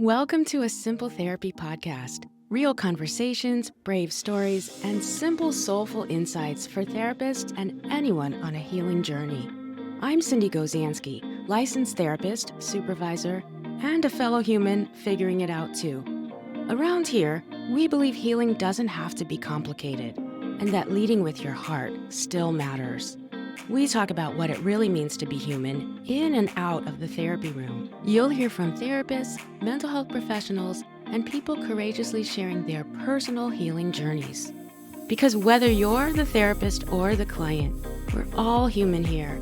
Welcome to a Simple Therapy podcast. Real conversations, brave stories, and simple, soulful insights for therapists and anyone on a healing journey. I'm Sindee Gozansky, licensed therapist, supervisor, and a fellow human figuring it out too. Around here, we believe healing doesn't have to be complicated, and that leading with your heart still matters. We talk about what it really means to be human in and out of the therapy room. You'll hear from therapists, mental health professionals, and people courageously sharing their personal healing journeys. Because whether you're the therapist or the client, we're all human here.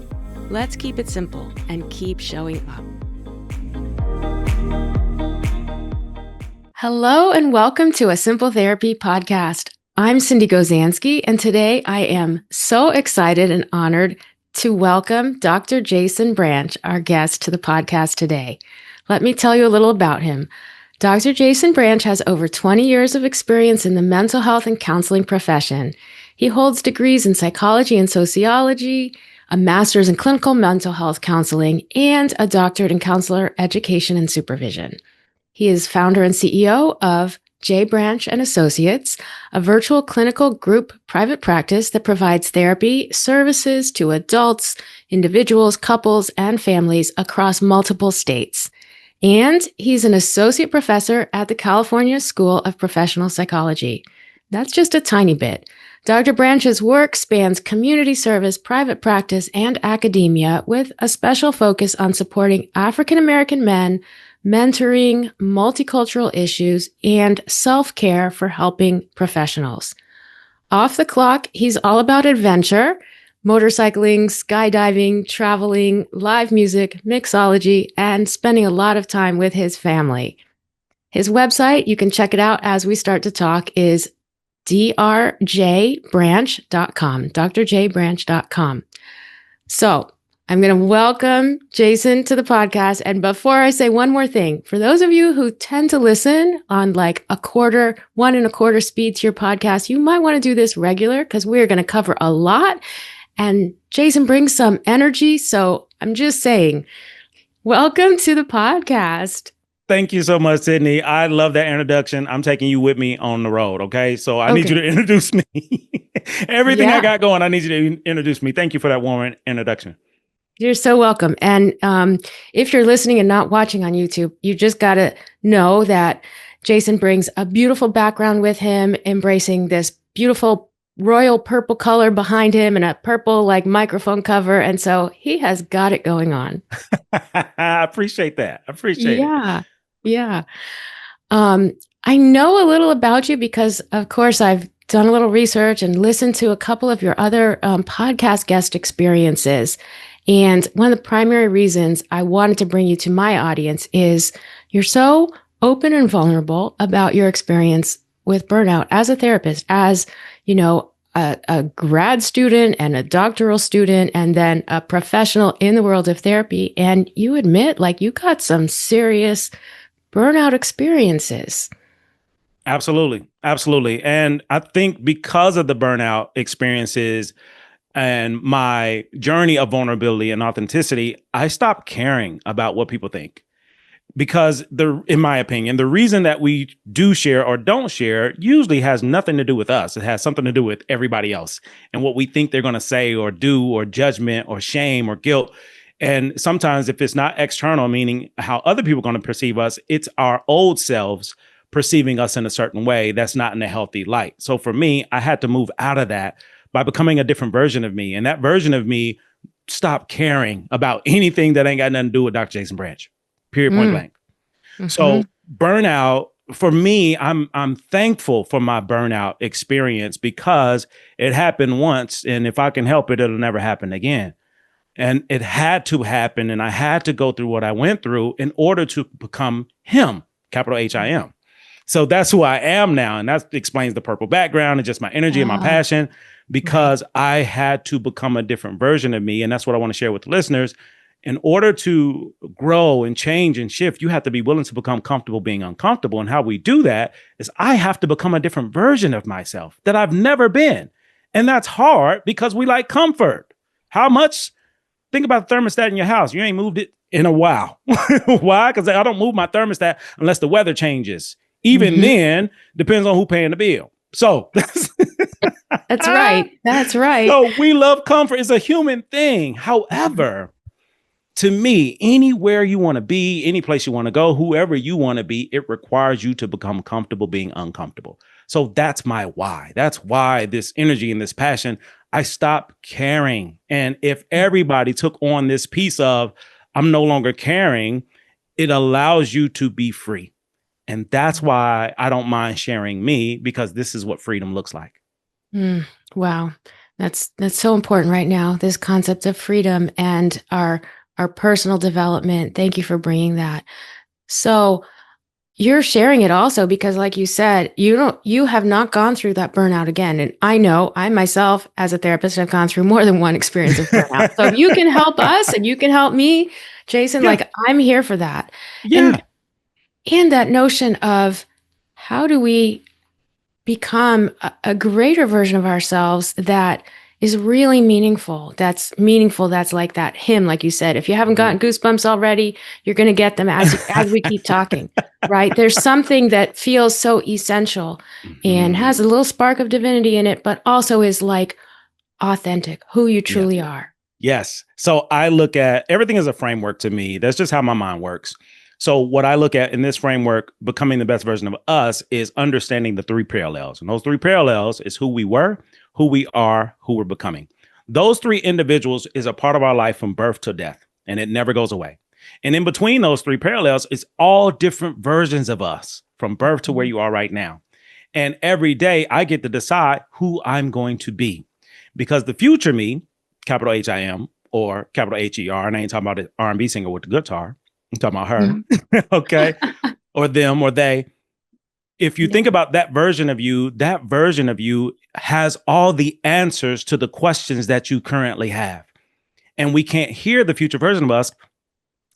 Let's keep it simple and keep showing up. Hello and welcome to a Simple Therapy podcast. I'm Sindee Gozansky, and today I am so excited and honored to welcome Dr. Jason Branch, our guest, to the podcast today. Let me tell you a little about him. Dr. Jason Branch has over 20 years of experience in the mental health and counseling profession. He holds degrees in psychology and sociology, a master's in clinical mental health counseling, and a doctorate in counselor education and supervision. He is founder and CEO of J. Branch and Associates, a virtual clinical group private practice that provides therapy services to adults, individuals, couples, and families across multiple states. And he's an associate professor at the California School of Professional Psychology. That's just a tiny bit. Dr. Branch's work spans community service, private practice, and academia with a special focus on supporting African American men, mentoring, multicultural issues, and self-care for helping professionals. Off the clock, he's all about adventure, motorcycling, skydiving, traveling, live music, mixology, and spending a lot of time with his family. His website, you can check it out as we start to talk, is drjbranch.com, drjbranch.com. So, I'm going to welcome Jason to the podcast. And before I say one more thing, for those of you who tend to listen on like 1.25 speed to your podcast, you might want to do this regular because we're going to cover a lot. And Jason brings some energy. So I'm just saying, welcome to the podcast. Thank you so much, Sydney. I love that introduction. I'm taking you with me on the road. Okay. So I need you to introduce me. Everything I got going, I need you to introduce me. Thank you for that warm introduction. You're so welcome. And if you're listening and not watching on YouTube, you just got to know that Jason brings a beautiful background with him, embracing this beautiful royal purple color behind him and a purple like microphone cover. And so he has got it going on. I appreciate that. I appreciate it. Yeah. I know a little about you because, of course, I've done a little research and listened to a couple of your other podcast guest experiences. And one of the primary reasons I wanted to bring you to my audience is you're so open and vulnerable about your experience with burnout as a therapist, as, you know, a grad student and a doctoral student, and then a professional in the world of therapy. And you admit, like, you got some serious burnout experiences. Absolutely. Absolutely. And I think because of the burnout experiences and my journey of vulnerability and authenticity, I stopped caring about what people think. Because in my opinion, the reason that we do share or don't share usually has nothing to do with us. It has something to do with everybody else and what we think they're going to say or do, or judgment or shame or guilt. And sometimes if it's not external, meaning how other people are going to perceive us, it's our old selves perceiving us in a certain way that's not in a healthy light. So for me, I had to move out of that by becoming a different version of me. And that version of me stopped caring about anything that ain't got nothing to do with Dr. Jason Branch, period, point blank. Mm-hmm. So burnout, for me, I'm thankful for my burnout experience because it happened once. And if I can help it, it'll never happen again. And it had to happen. And I had to go through what I went through in order to become him, capital H-I-M. So that's who I am now. And that explains the purple background and just my energy and my passion, because I had to become a different version of me. And that's what I want to share with the listeners. In order to grow and change and shift, you have to be willing to become comfortable being uncomfortable. And how we do that is I have to become a different version of myself that I've never been. And that's hard because we like comfort. How much? Think about the thermostat in your house. You ain't moved it in a while. Why? Because I don't move my thermostat unless the weather changes. Even then, depends on who paying the bill. So that's right. That's right. So we love comfort. It's a human thing. However, to me, anywhere you want to be, any place you want to go, whoever you want to be, it requires you to become comfortable being uncomfortable. So that's my why. That's why this energy and this passion, I stopped caring. And if everybody took on this piece of, I'm no longer caring, it allows you to be free. And that's why I don't mind sharing me, because this is what freedom looks like. Wow. That's so important right now, this concept of freedom and our personal development. Thank you for bringing that. So you're sharing it also because, like you said, you have not gone through that burnout again. And I know I myself, as a therapist, have gone through more than one experience of burnout. So if you can help us and you can help me, Jason, like I'm here for that. Yeah. And that notion of how do we become a greater version of ourselves that is really meaningful. That's meaningful. That's like that hymn, like you said. If you haven't gotten goosebumps already, you're going to get them as we keep talking, right? There's something that feels so essential and has a little spark of divinity in it, but also is like authentic, who you truly are. Yes. So I look at everything as a framework to me. That's just how my mind works. So what I look at in this framework, becoming the best version of us, is understanding the three parallels. And those three parallels is who we were, who we are, who we're becoming. Those three individuals is a part of our life from birth to death, and it never goes away. And in between those three parallels is all different versions of us from birth to where you are right now. And every day I get to decide who I'm going to be, because the future me, capital H-I-M or capital H-E-R, and I ain't talking about an R&B singer with the guitar. I'm talking about her, okay, or them or they. If you think about that version of you has all the answers to the questions that you currently have. And we can't hear the future version of us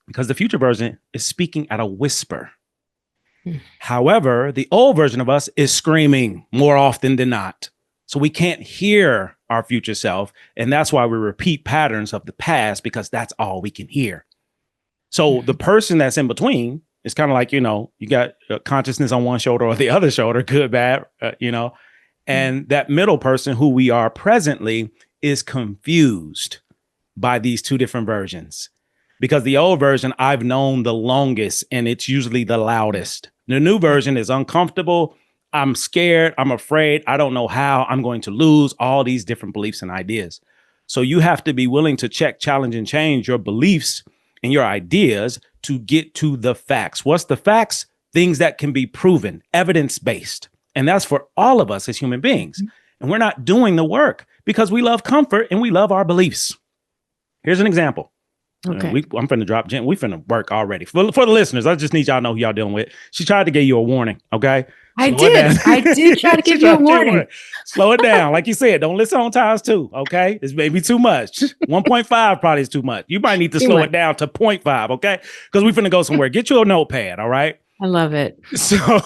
because the future version is speaking at a whisper. However, the old version of us is screaming more often than not. So we can't hear our future self. And that's why we repeat patterns of the past, because that's all we can hear. So the person that's in between is kind of like, you got consciousness on one shoulder or the other shoulder, good, bad, and that middle person who we are presently is confused by these two different versions, because the old version I've known the longest and it's usually the loudest. The new version is uncomfortable. I'm scared. I'm afraid. I don't know how I'm going to lose all these different beliefs and ideas. So you have to be willing to check, challenge, and change your beliefs and your ideas to get to the facts. What's the facts? Things that can be proven, evidence-based. And that's for all of us as human beings. And we're not doing the work because we love comfort and we love our beliefs. Here's an example. Okay. I'm finna drop Jen. We finna work already. For the listeners, I just need y'all to know who y'all dealing with. She tried to give you a warning, okay? I did try to give you a warning. Slow it down. Like you said, don't listen on times 2, okay? It's maybe too much. 1.5 probably is too much. You might need to slow it down to 0.5, okay? Because we finna go somewhere. Get you a notepad, all right? I love it. So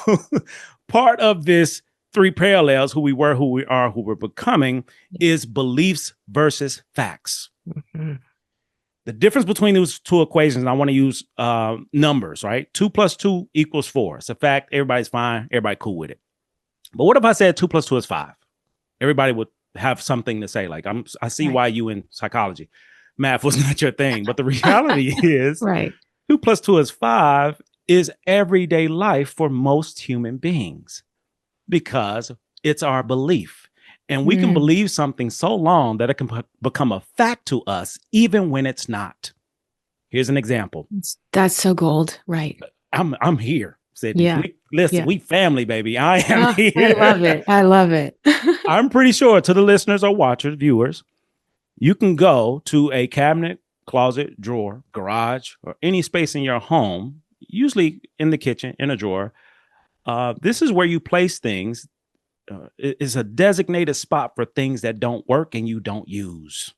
part of this three parallels, who we were, who we are, who we're becoming, is beliefs versus facts. The difference between those two equations, and I want to use numbers, right? 2 + 2 = 4. It's a fact. Everybody's fine. Everybody cool with it. But what if I said 2 + 2 is 5? Everybody would have something to say. Like, I see why you in psychology. Math was not your thing. But the reality is 2 + 2 is 5 is everyday life for most human beings, because it's our belief. And we can believe something so long that it can become a fact to us, even when it's not. Here's an example. That's so gold, right? I'm here, Sydney. Yeah. Listen, we family, baby. I am here. I love it. I love it. I'm pretty sure, to the listeners or watchers, viewers, you can go to a cabinet, closet, drawer, garage, or any space in your home, usually in the kitchen, in a drawer. This is where you place things. Is a designated spot for things that don't work and you don't use.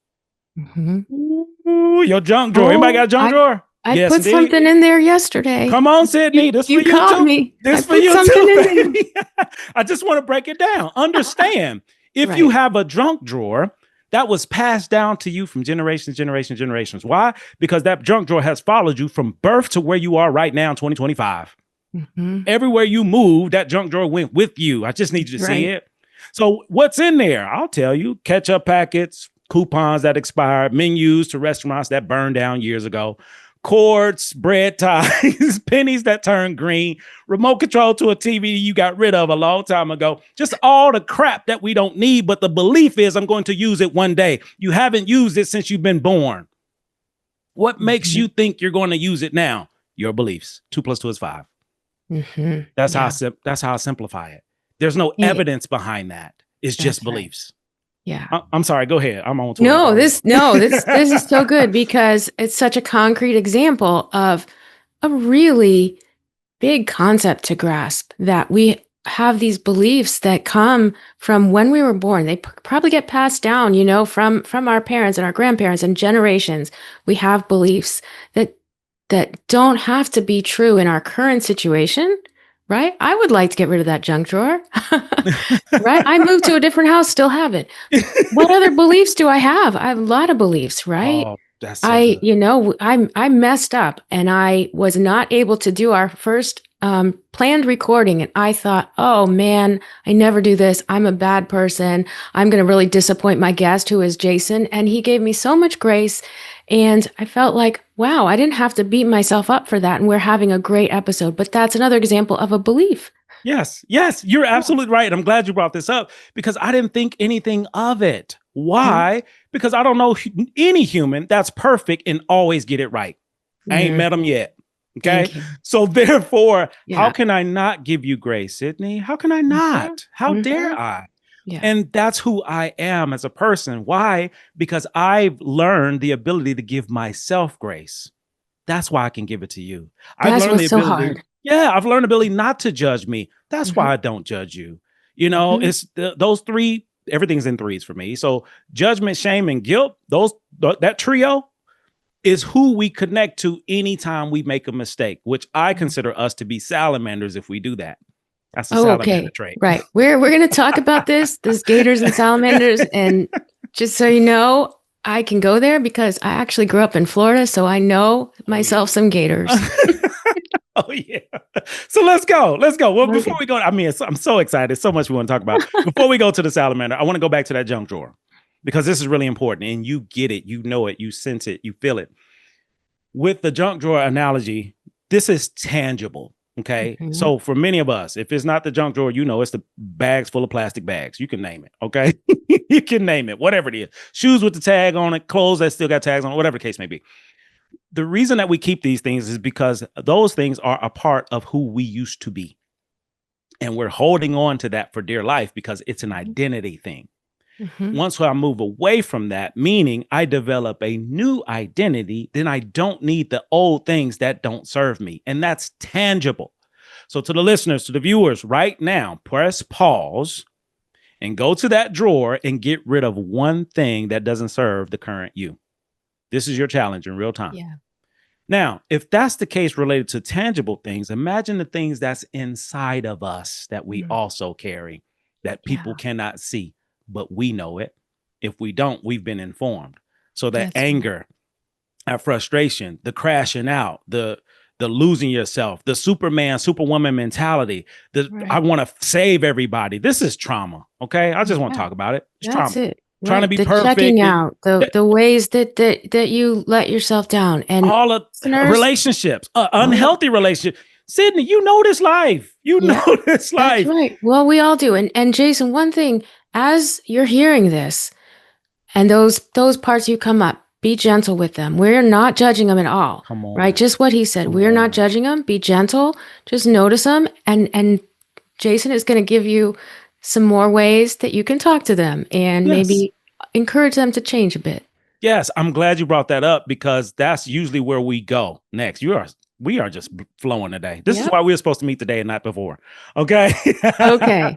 Ooh, your junk drawer. Anybody got a junk drawer? I put something in there yesterday. Come on, Sydney. This for you caught too. Me. This for you too. I just want to break it down. Understand, if you have a junk drawer, that was passed down to you from generations. Why? Because that junk drawer has followed you from birth to where you are right now in 2025. Everywhere you move, that junk drawer went with you. I just need you to see it. So what's in there? I'll tell you. Ketchup packets, coupons that expired, menus to restaurants that burned down years ago, cords, bread ties, pennies that turned green, remote control to a TV you got rid of a long time ago. Just all the crap that we don't need, but the belief is I'm going to use it one day. You haven't used it since you've been born. What makes you think you're going to use it now? Your beliefs. 2 + 2 is 5. That's how I simplify it. There's no evidence behind that. It's just beliefs. Yeah. I'm sorry. Go ahead. I'm on. This is so good because it's such a concrete example of a really big concept to grasp, that we have these beliefs that come from when we were born. They probably get passed down, from our parents and our grandparents and generations. We have beliefs that don't have to be true in our current situation. Right? I would like to get rid of that junk drawer. Right? I moved to a different house, still have it. What other beliefs do I have? I have a lot of beliefs, right? Oh, that's so good. I messed up and I was not able to do our first planned recording. And I thought, oh man, I never do this. I'm a bad person. I'm going to really disappoint my guest, who is Jason. And he gave me so much grace. And I felt like, wow, I didn't have to beat myself up for that. And we're having a great episode. But that's another example of a belief. Yes, you're absolutely right. I'm glad you brought this up because I didn't think anything of it. Why? Because I don't know any human that's perfect and always get it right. I ain't met them yet. Okay. So therefore, how can I not give you grace, Sydney? How can I not? How dare I? Yeah. And that's who I am as a person. Why? Because I've learned the ability to give myself grace. That's why I can give it to you. That's what's so hard. Yeah, I've learned the ability not to judge me. That's why I don't judge you. It's those three, everything's in threes for me. So judgment, shame, and guilt, that trio is who we connect to anytime we make a mistake, which I consider us to be salamanders if we do that. That's a salamander trait. Right. We're going to talk about this Gators and salamanders. And just so you know, I can go there because I actually grew up in Florida, so I know myself some Gators. Oh, yeah. So let's go. Well, before we go, I'm so excited. So much we want to talk about. Before we go to the salamander, I want to go back to that junk drawer because this is really important. And you get it. You know it. You sense it. You feel it. With the junk drawer analogy, this is tangible. Okay. So for many of us, if it's not the junk drawer, it's the bags full of plastic bags. You can name it. Okay. You can name it, whatever it is. Shoes with the tag on it, clothes that still got tags on it, whatever the case may be. The reason that we keep these things is because those things are a part of who we used to be. And we're holding on to that for dear life because it's an identity thing. Once I move away from that, meaning I develop a new identity, then I don't need the old things that don't serve me. And that's tangible. So to the listeners, to the viewers right now, press pause and go to that drawer and get rid of one thing that doesn't serve the current you. This is your challenge in real time. Yeah. Now, if that's the case related to tangible things, imagine the things that's inside of us that we also carry that people cannot see. But we know it. If we don't, we've been informed. So that anger, our frustration, the crashing out, the losing yourself, the Superman, Superwoman mentality, I want to save everybody. This is trauma. Okay. I just want to talk about it. It's trauma. It. Trying to be perfect. Checking out the ways that you let yourself down and all of relationships, unhealthy relationships. Sydney, you know this life. You know this life. That's right. Well, we all do. And Jason, one thing, as you're hearing this and those parts you come up, be gentle with them. We're not judging them at all. Come on. Right? Just what he said. We're not judging them. Be gentle. Just notice them. And Jason is going to give you some more ways that you can talk to them and maybe encourage them to change a bit. Yes. I'm glad you brought that up because that's usually where we go next. We are just flowing today. This is why we were supposed to meet today and not before. Okay. Okay.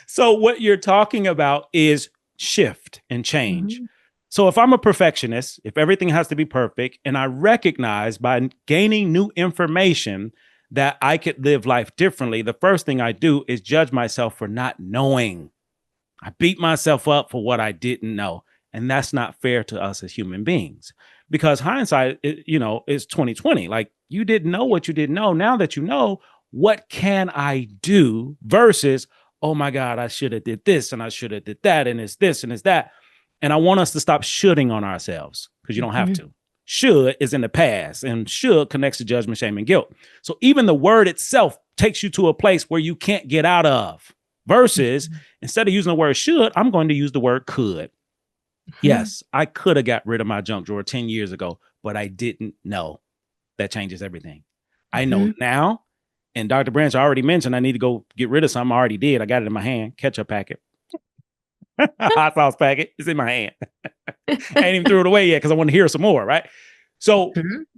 So what you're talking about is shift and change. So if I'm a perfectionist, if everything has to be perfect, and I recognize by gaining new information that I could live life differently, the first thing I do is judge myself for not knowing. I beat myself up for what I didn't know. And that's not fair to us as human beings, because hindsight, is 2020. Like, you didn't know what you didn't know. Now that you know, what can I do versus, oh my God, I should have did this and I should have did that. And it's this and it's that. And I want us to stop shoulding on ourselves, because you don't have to. Should is in the past, and should connects to judgment, shame, and guilt. So even the word itself takes you to a place where you can't get out of, versus instead of using the word should, I'm going to use the word could. Yes, I could have got rid of my junk drawer 10 years ago, but I didn't know. That changes everything. I know now. And Dr. Branch already mentioned I need to go get rid of something. I already did. I got it in my hand. Ketchup packet. Hot sauce packet. It's in my hand. I ain't even threw it away yet because I want to hear some more, right? So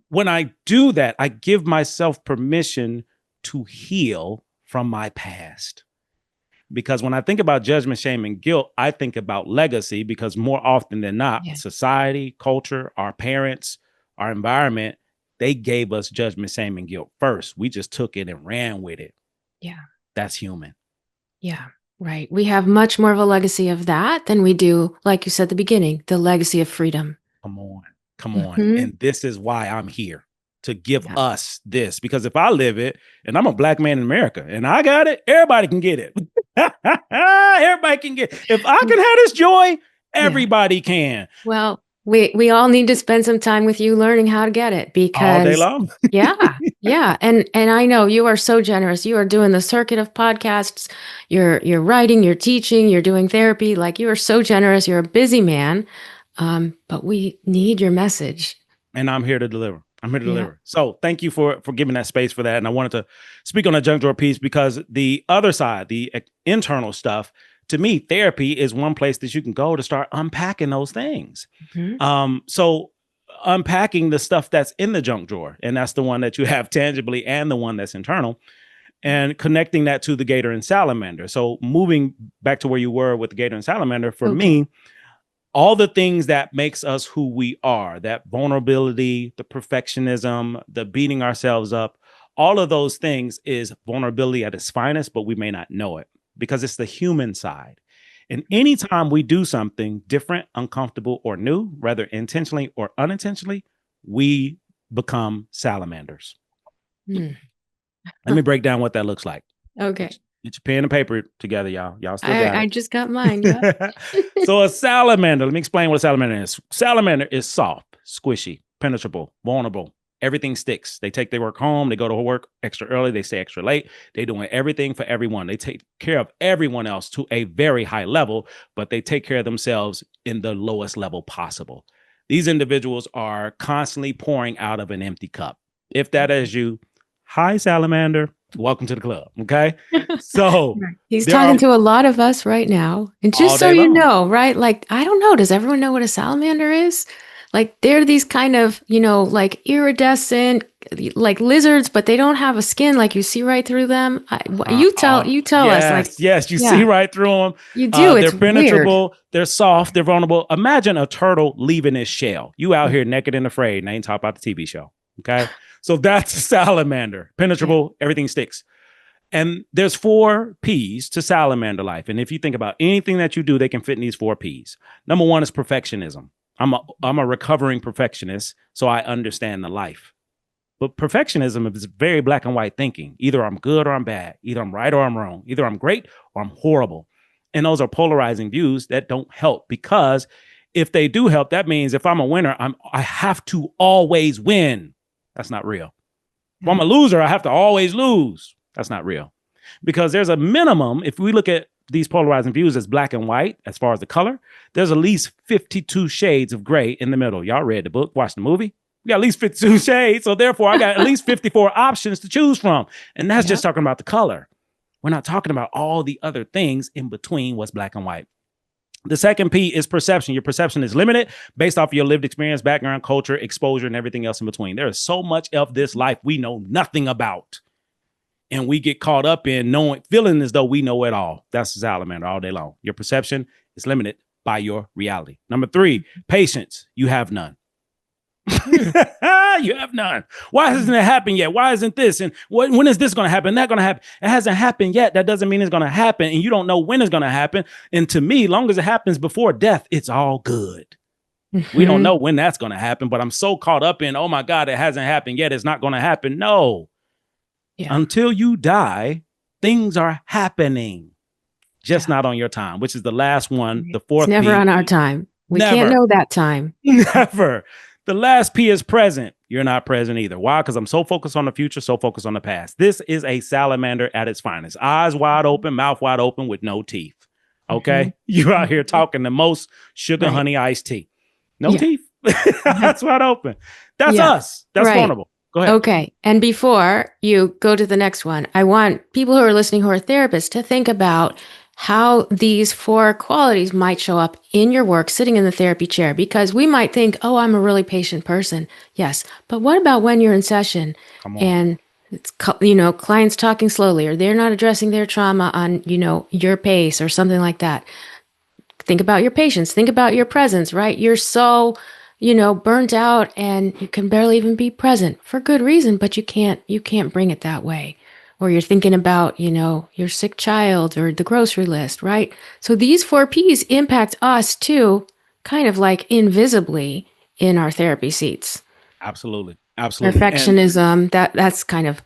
when I do that, I give myself permission to heal from my past. Because when I think about judgment, shame, and guilt, I think about legacy, because more often than not, society, culture, our parents, our environment, they gave us judgment, shame, and guilt first. We just took it and ran with it. Yeah. That's human. Yeah. Right. We have much more of a legacy of that than we do, like you said at the beginning, the legacy of freedom. Come on. And this is why I'm here, to give us this, because if I live it, and I'm a Black man in America and I got it, everybody can get it. Everybody can get it. If I can have this joy, everybody can. Well, we all need to spend some time with you learning how to get it, because all day long. Yeah. And I know you are so generous. You are doing the circuit of podcasts. You're writing, you're teaching, you're doing therapy. Like, you are so generous. You're a busy man. But we need your message. And I'm here to deliver. So thank you for giving that space for that. And I wanted to speak on the junk drawer piece, because the other side, the internal stuff, to me, therapy is one place that you can go to start unpacking those things. So unpacking the stuff that's in the junk drawer, and that's the one that you have tangibly and the one that's internal, and connecting that to the Gator and Salamander. So moving back to where you were with the Gator and Salamander, for me, all the things that makes us who we are, that vulnerability, the perfectionism, the beating ourselves up, all of those things is vulnerability at its finest, but we may not know it because it's the human side. And anytime we do something different, uncomfortable, or new, whether intentionally or unintentionally, we become salamanders. Let me break down what that looks like. Okay. Get your pen and paper together, y'all. Y'all still got it. I just got mine. So a salamander, let me explain what a salamander is. Salamander is soft, squishy, penetrable, vulnerable. Everything sticks. They take their work home. They go to work extra early. They stay extra late. They're doing everything for everyone. They take care of everyone else to a very high level, but they take care of themselves in the lowest level possible. These individuals are constantly pouring out of an empty cup. If that is you, hi, salamander. Welcome to the club. Okay. So he's talking to a lot of us right now. And just so you know, right? Like, I don't know. Does everyone know what a salamander is? Like, they're these kind of, like iridescent, like lizards, but they don't have a skin. Like, you see right through them. You tell us. Like, yes, you see right through them. You do. They're penetrable. Weird. They're soft. They're vulnerable. Imagine a turtle leaving its shell. You out here naked and afraid, and I ain't talking about the TV show. Okay. So that's a salamander. Penetrable, everything sticks. And there's 4 P's to salamander life. And if you think about anything that you do, they can fit in these 4 P's. Number 1 is perfectionism. I'm a recovering perfectionist, so I understand the life. But perfectionism is very black and white thinking. Either I'm good or I'm bad. Either I'm right or I'm wrong. Either I'm great or I'm horrible. And those are polarizing views that don't help, because if they do help, that means if I'm a winner, I have to always win. That's not real. If I'm a loser, I have to always lose. That's not real. Because there's a minimum, if we look at these polarizing views as black and white, as far as the color, there's at least 52 shades of gray in the middle. Y'all read the book, watched the movie? We got at least 52 shades. So therefore, I got at least 54 options to choose from. And that's just talking about the color. We're not talking about all the other things in between what's black and white. The second P is perception. Your perception is limited based off of your lived experience, background, culture, exposure, and everything else in between. There is so much of this life we know nothing about. And we get caught up in feeling as though we know it all. That's a salamander all day long. Your perception is limited by your reality. Number 3, patience. You have none. You have none. Why hasn't it happened yet? Why isn't this? And when is this going to happen? That going to happen? It hasn't happened yet. That doesn't mean it's going to happen. And you don't know when it's going to happen. And to me, long as it happens before death, it's all good. We don't know when that's going to happen, but I'm so caught up in, oh my God, it hasn't happened yet. It's not going to happen. No. Yeah. Until you die, things are happening. Just not on your time, which is the last one. The fourth. It's never on our time. We can't know that time. Never. The last P is present. You're not present either. Why? Because I'm so focused on the future, so focused on the past. This is a salamander at its finest. Eyes wide open, mouth wide open with no teeth. Okay? You're out here talking the most sugar, honey, iced tea. No teeth. That's wide open. That's us. That's vulnerable. Go ahead. Okay. And before you go to the next one, I want people who are listening who are therapists to think about how these 4 qualities might show up in your work sitting in the therapy chair, because we might think, oh, I'm a really patient person. Yes. But what about when you're in session and it's, clients talking slowly, or they're not addressing their trauma on, your pace or something like that? Think about your patience. Think about your presence, right? You're so, burnt out and you can barely even be present for good reason, but you can't bring it that way. Or you're thinking about, your sick child or the grocery list, right? So these 4 Ps impact us too, kind of like invisibly in our therapy seats. Absolutely. Absolutely. Perfectionism, that's kind of,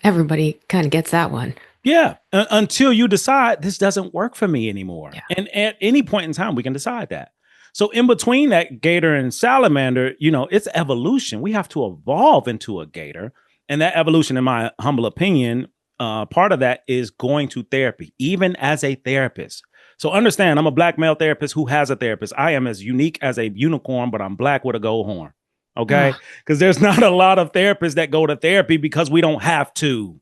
everybody kind of gets that one. Yeah. Until you decide this doesn't work for me anymore. Yeah. And at any point in time, we can decide that. So in between that Gator and Salamander, it's evolution. We have to evolve into a Gator. And that evolution, in my humble opinion, part of that is going to therapy, even as a therapist. So understand, I'm a Black male therapist who has a therapist. I am as unique as a unicorn, but I'm Black with a gold horn. Okay? Because there's not a lot of therapists that go to therapy because we don't have to.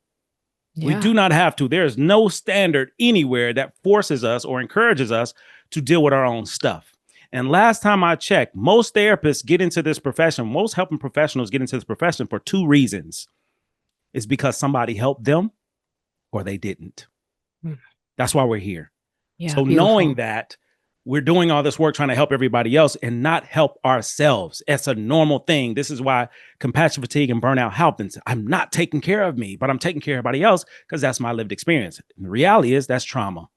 Yeah. We do not have to. There's no standard anywhere that forces us or encourages us to deal with our own stuff. And last time I checked, most therapists get into this profession, most helping professionals get into this profession for 2 reasons. It's because somebody helped them or they didn't. That's why we're here. Yeah, so beautiful. Knowing that we're doing all this work trying to help everybody else and not help ourselves. It's a normal thing. This is why compassion fatigue and burnout happens. I'm not taking care of me, but I'm taking care of everybody else because that's my lived experience. And the reality is that's trauma.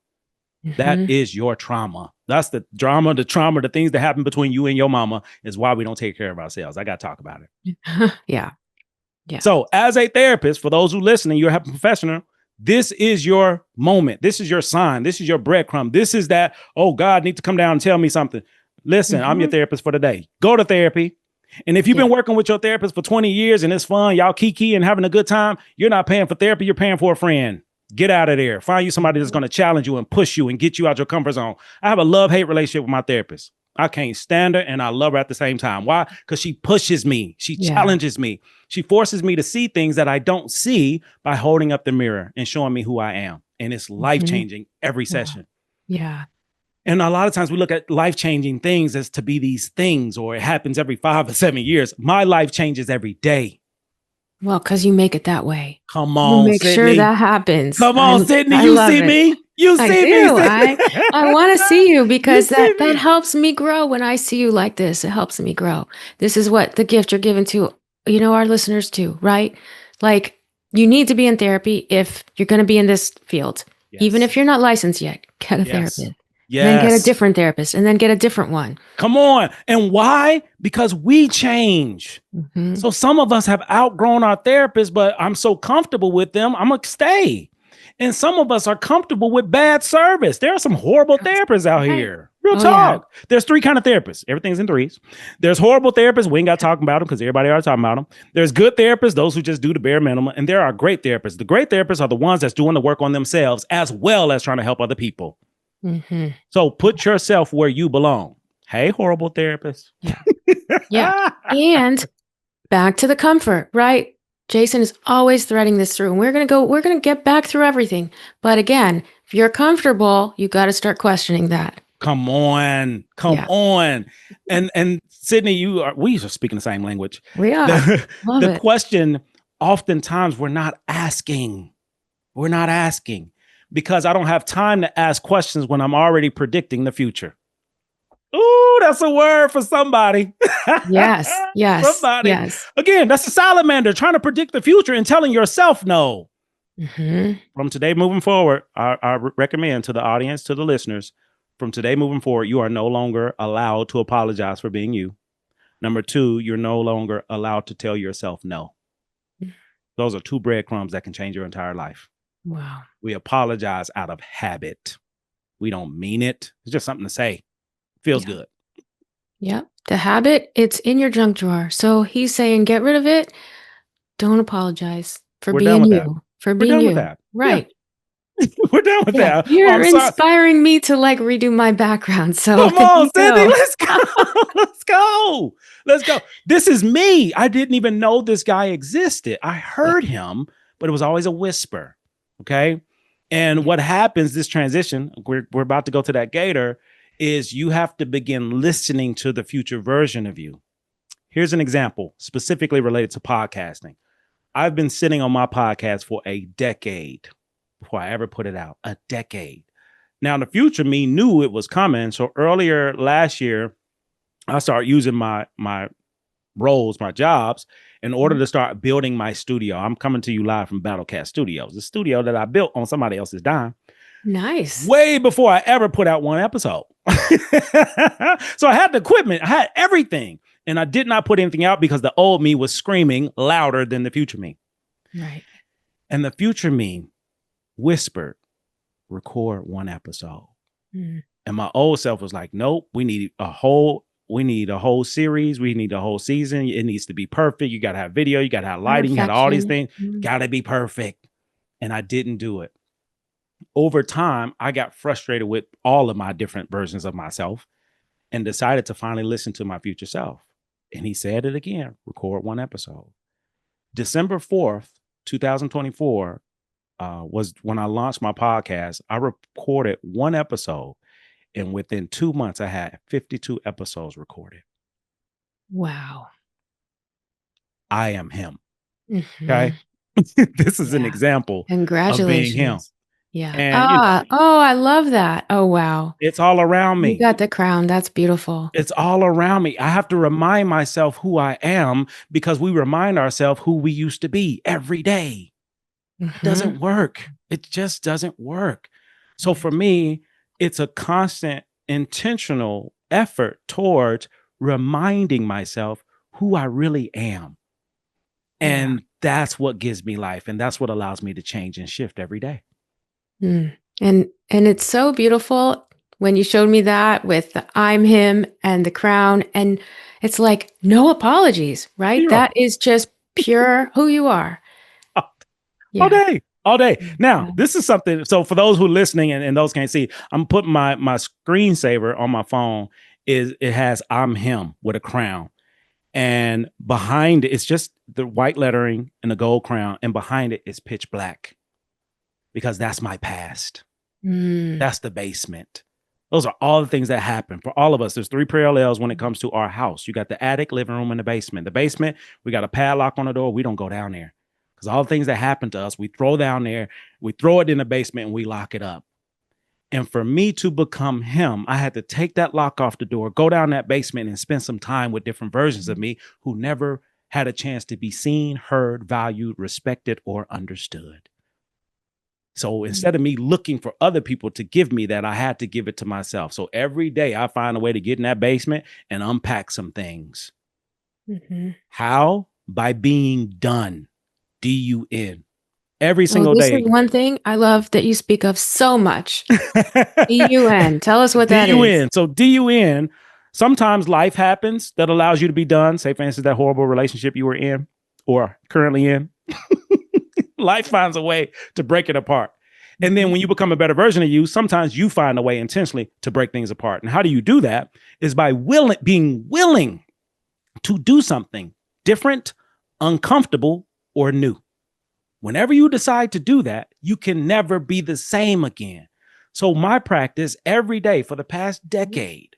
That is your trauma. That's the drama, the things that happen between you and your mama is why we don't take care of ourselves. I got to talk about it. Yeah. So as a therapist, for those who listening, you're a professional. This is your moment. This is your sign. This is your breadcrumb. This is that, oh, God needs to come down and tell me something. Listen, I'm your therapist for the day. Go to therapy. And if you've been working with your therapist for 20 years and it's fun, y'all kiki and having a good time, you're not paying for therapy. You're paying for a friend. Get out of there. Find you somebody that's going to challenge you and push you and get you out your comfort zone. I have a love-hate relationship with my therapist. I can't stand her and I love her at the same time. Why? Because she pushes me. She challenges me. She forces me to see things that I don't see by holding up the mirror and showing me who I am. And it's life-changing every session. Yeah. And a lot of times we look at life-changing things as to be these things, or it happens every 5 or 7 years. My life changes every day. Well, because you make it that way. Come on, you make Sindee. Sure that happens. Come on, Sindee. You see me? You see me? I want to see you because that helps me grow when I see you like this. It helps me grow. This is what the gift you're giving to, our listeners too, right? Like, you need to be in therapy if you're going to be in this field. Yes. Even if you're not licensed yet, get a therapist. Yes. Then get a different therapist and then get a different one. Come on. And why? Because we change. So some of us have outgrown our therapists, but I'm so comfortable with them, I'm going to stay. And some of us are comfortable with bad service. There are some horrible therapists out here. Real talk. Yeah. There's 3 kinds of therapists. Everything's in 3s. There's horrible therapists. We ain't got to talk about them because everybody already talking about them. There's good therapists, those who just do the bare minimum. And there are great therapists. The great therapists are the ones that's doing the work on themselves as well as trying to help other people. So put yourself where you belong. Hey, horrible therapist. Yeah. And back to the comfort, right? Jason is always threading this through, and we're going to get back through everything. But again, if you're comfortable, you got to start questioning that. Come on. And Sindee, we are speaking the same language. We are. The question, oftentimes we're not asking. Because I don't have time to ask questions when I'm already predicting the future. Ooh, that's a word for somebody. Yes, yes, Somebody. yes. Again, that's a salamander trying to predict the future and telling yourself no. Mm-hmm. From today moving forward, I recommend to the audience, to the listeners, from today moving forward, you are no longer allowed to apologize for being you. Number two, you're no longer allowed to tell yourself no. Those are two breadcrumbs that can change your entire life. Wow. We apologize out of habit. We don't mean it. It's just something to say. Feels Yeah. good. Yep. The habit, it's in your junk drawer. So he's saying, get rid of it. Don't apologize for We're done being with that. you, for We're being done with you. that. Yeah. Right. We're done with Yeah. that. Oh, You're I'm sorry. inspiring me to like redo my background. So Come on, you Sindee, go. let's go. Let's go. Let's go. This is me. I didn't even know this guy existed. I heard him, but it was always a whisper. Okay. And what happens, this transition, we're about to go to that Gator, is you have to begin listening to the future version of you. Here's an example specifically related to podcasting. I've been sitting on my podcast for a decade before I ever put it out. A decade. Now, the future me knew it was coming. So earlier last year, I started using my roles, my jobs, in order to start building my studio. I'm coming to you live from Battlecast Studios, the studio that I built on somebody else's dime. Nice. Way before I ever put out one episode. So I had the equipment, I had everything, and I did not put anything out because the old me was screaming louder than the future me. Right. And the future me whispered, record one episode. Mm. And my old self was like, nope, we need a whole series. We need a whole season. It needs to be perfect. You got to have video. You got to have lighting. You got all these things. Got to be perfect. And I didn't do it. Over time, I got frustrated with all of my different versions of myself and decided to finally listen to my future self. And he said it again, record one episode. December 4th, 2024 was when I launched my podcast. I recorded one episode. And within 2 months, I had 52 episodes recorded. Wow. I am him. Mm-hmm. Okay. This is an example of being him. Yeah. And oh, I love that. Oh, wow. it's all around me. You got the crown. That's beautiful. It's all around me. I have to remind myself who I am because we remind ourselves who we used to be every day. It doesn't work. It just doesn't work. So for me, it's a constant intentional effort towards reminding myself who I really am. And that's what gives me life. And that's what allows me to change and shift every day. And it's so beautiful when you showed me that with the I'm him and the crown. And it's like, no apologies, right? Zero. That is just pure who you are. All day. Now, this is something. So for those who are listening and those can't see, I'm putting my screensaver on my phone. It has I'm him with a crown. And behind it, it's just the white lettering and the gold crown. And behind it is pitch black. Because that's my past. That's the basement. Those are all the things that happen for all of us. There's 3 parallels when it comes to our house. You got the attic, living room, and the basement. The basement, we got a padlock on the door. We don't go down there. Because all the things that happen to us, we throw down there, we throw it in the basement, and we lock it up. And for me to become him, I had to take that lock off the door, go down that basement, and spend some time with different versions of me who never had a chance to be seen, heard, valued, respected, or understood. So instead of me looking for other people to give me that, I had to give it to myself. So every day I find a way to get in that basement and unpack some things. How? By being done. D-U-N. Every single day. This is one thing I love that you speak of so much. D-U-N. Tell us what that is. So D-U-N, sometimes life happens that allows you to be done. Say, for instance, that horrible relationship you were in or currently in. Life finds a way to break it apart. And then when you become a better version of you, sometimes you find a way intentionally to break things apart. And how do you do that? Is by being willing to do something different, uncomfortable, or new. Whenever you decide to do that, you can never be the same again. So my practice every day for the past decade,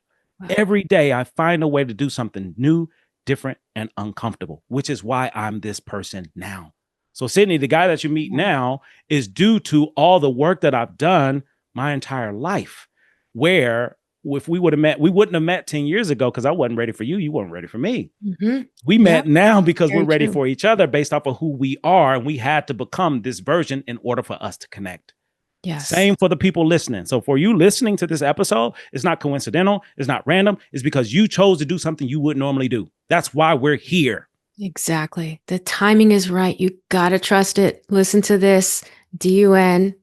every day I find a way to do something new, different, and uncomfortable, which is why I'm this person now. So Sydney, the guy that you meet now is due to all the work that I've done my entire life, where if we would have met, we wouldn't have met 10 years ago because I wasn't ready for you. You weren't ready for me. Mm-hmm. We met now because Very we're ready true. for each other based off of who we are. And we had to become this version in order for us to connect. Yes. Same for the people listening. So for you listening to this episode, it's not coincidental. It's not random. It's because you chose to do something you wouldn't normally do. That's why we're here. Exactly. The timing is right. You got to trust it. Listen to this. DUN.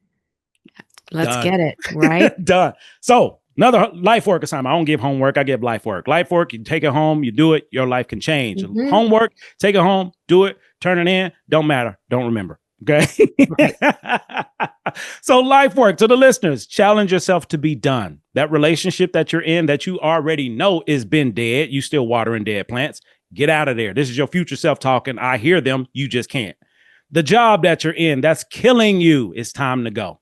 Let's Done. get it. Right? Done. So another life work assignment. I don't give homework. I give life work. Life work, you take it home, you do it, your life can change. Mm-hmm. Homework, take it home, do it, turn it in. Don't matter. Don't remember. Okay. Right. So life work to the listeners, challenge yourself to be done. That relationship that you're in that you already know is been dead. You still watering dead plants. Get out of there. This is your future self talking. I hear them. You just can't. The job that you're in that's killing you, it's time to go.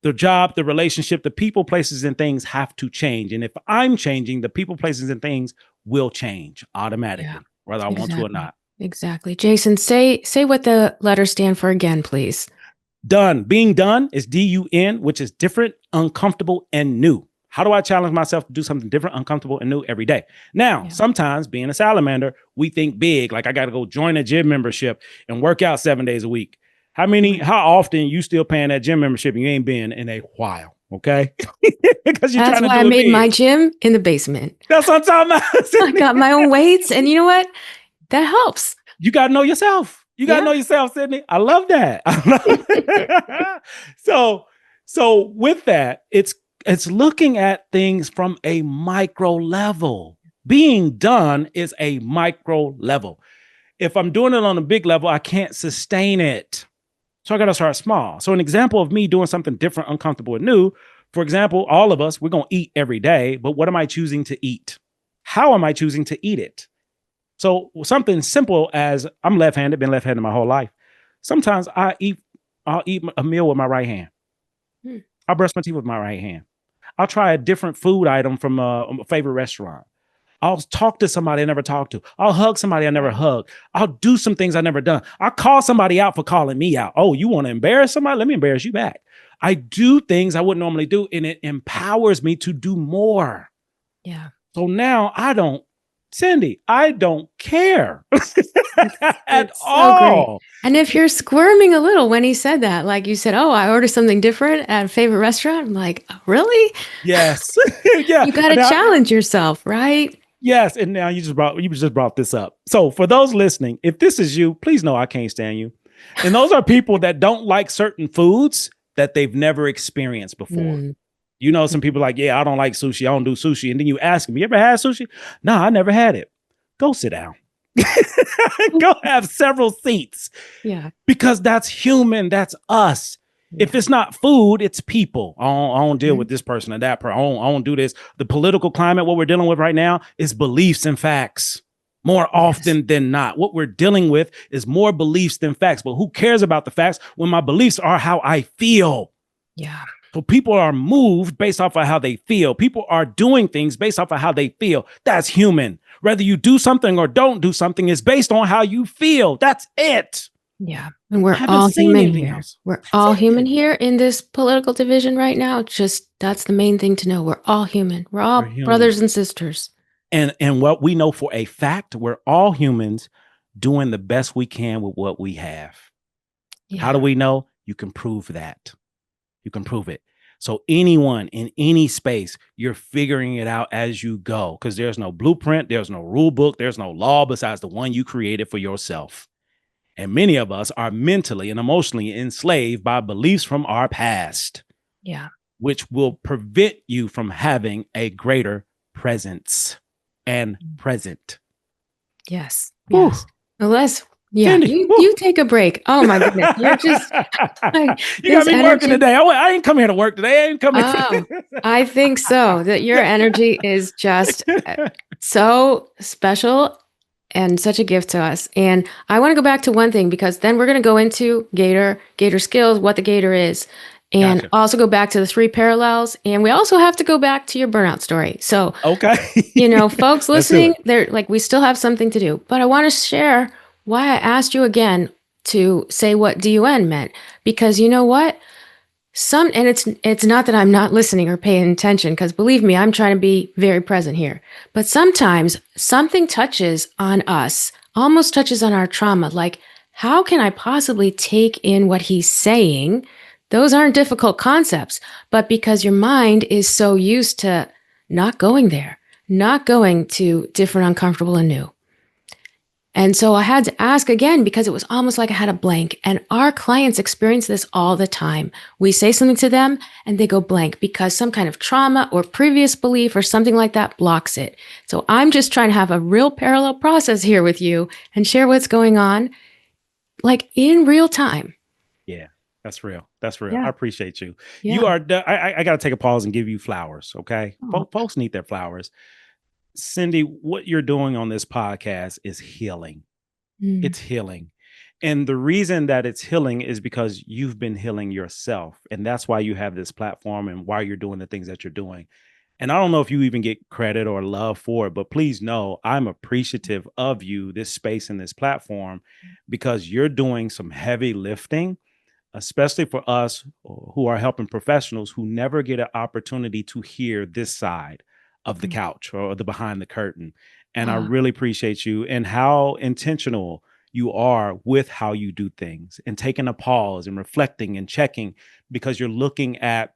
The job, the relationship, the people, places, and things have to change. And if I'm changing, the people, places, and things will change automatically, whether I want to or not. Exactly. Jason, say what the letters stand for again, please. Done. Being done is DUN, which is different, uncomfortable, and new. How do I challenge myself to do something different, uncomfortable, and new every day? Now, sometimes being a salamander, we think big, like I got to go join a gym membership and work out 7 days a week. How often you still paying that gym membership and you ain't been in a while? Okay. Because that's why I made my gym in the basement. That's what I'm talking about. I got my own weights. And you know what? That helps. You got to know yourself. You got to know yourself, Sindee. I love that. So with that, it's looking at things from a micro level. Being done is a micro level. If I'm doing it on a big level, I can't sustain it. So I got to start small. So an example of me doing something different, uncomfortable, and new, for example, all of us, we're going to eat every day, but what am I choosing to eat? How am I choosing to eat it? So something simple as I'm left-handed, been left-handed my whole life. Sometimes I'll eat a meal with my right hand. I'll brush my teeth with my right hand. I'll try a different food item from a favorite restaurant. I'll talk to somebody I never talked to. I'll hug somebody I never hugged. I'll do some things I never done. I'll call somebody out for calling me out. Oh, you want to embarrass somebody? Let me embarrass you back. I do things I wouldn't normally do, and it empowers me to do more. Yeah. So now Sindee, I don't care at all. Great. And if you're squirming a little when he said that, like you said, oh, I ordered something different at a favorite restaurant. I'm like, oh, really? Yes. Yeah. You got to challenge yourself, right? Yes. And now you just brought this up. So for those listening, if this is you, please know I can't stand you. And those are people that don't like certain foods that they've never experienced before. You know, some people like, yeah, I don't like sushi. I don't do sushi. And then you ask them, you ever had sushi? No, I never had it. Go sit down. Go have several seats. Yeah. Because that's human. That's us. Yeah. If it's not food, it's people. I don't deal with this person or that person. I don't do this. The political climate, what we're dealing with right now is beliefs and facts. More often than not, what we're dealing with is more beliefs than facts. But who cares about the facts when my beliefs are how I feel? Yeah. So people are moved based off of how they feel. People are doing things based off of how they feel. That's human. Whether you do something or don't do something is based on how you feel. That's it. Yeah. And we're all human here. We're all human here in this political division right now. Just that's the main thing to know. We're all human. We're all brothers and sisters. And what we know for a fact, we're all humans doing the best we can with what we have. Yeah. How do we know? You can prove that. You can prove it. So anyone in any space, you're figuring it out as you go because there's no blueprint, there's no rule book, there's no law besides the one you created for yourself. And many of us are mentally and emotionally enslaved by beliefs from our past. Yeah. Which will prevent you from having a greater presence and present. Yes. Yes. Unless you take a break. Oh my goodness. You're just you got me working today. I ain't come here to work today. I ain't coming. I think so. That your energy is just so special and such a gift to us. And I want to go back to one thing because then we're going to go into Gator skills, what the Gator is, and also go back to the 3 parallels. And we also have to go back to your burnout story. So, folks listening, they're like, we still have something to do, but I want to share why I asked you again to say what DUN meant, because you know what? And it's not that I'm not listening or paying attention, because believe me, I'm trying to be very present here. But sometimes something touches on us, almost touches on our trauma. Like, how can I possibly take in what he's saying? Those aren't difficult concepts, but because your mind is so used to not going there, not going to different, uncomfortable, and new. And so I had to ask again, because it was almost like I had a blank. And our clients experience this all the time. We say something to them and they go blank because some kind of trauma or previous belief or something like that blocks it. So I'm just trying to have a real parallel process here with you and share what's going on, like in real time. Yeah, that's real. That's real. Yeah. I appreciate you. Yeah. You are, I got to take a pause and give you flowers. Okay. Oh. Folks need their flowers. Sindee, what you're doing on this podcast is healing. It's healing. And the reason that it's healing is because you've been healing yourself. And that's why you have this platform and why you're doing the things that you're doing. And I don't know if you even get credit or love for it, but please know I'm appreciative of you, this space and this platform, because you're doing some heavy lifting, especially for us who are helping professionals who never get an opportunity to hear this side of the couch or the behind the curtain. And I really appreciate you and how intentional you are with how you do things and taking a pause and reflecting and checking, because you're looking at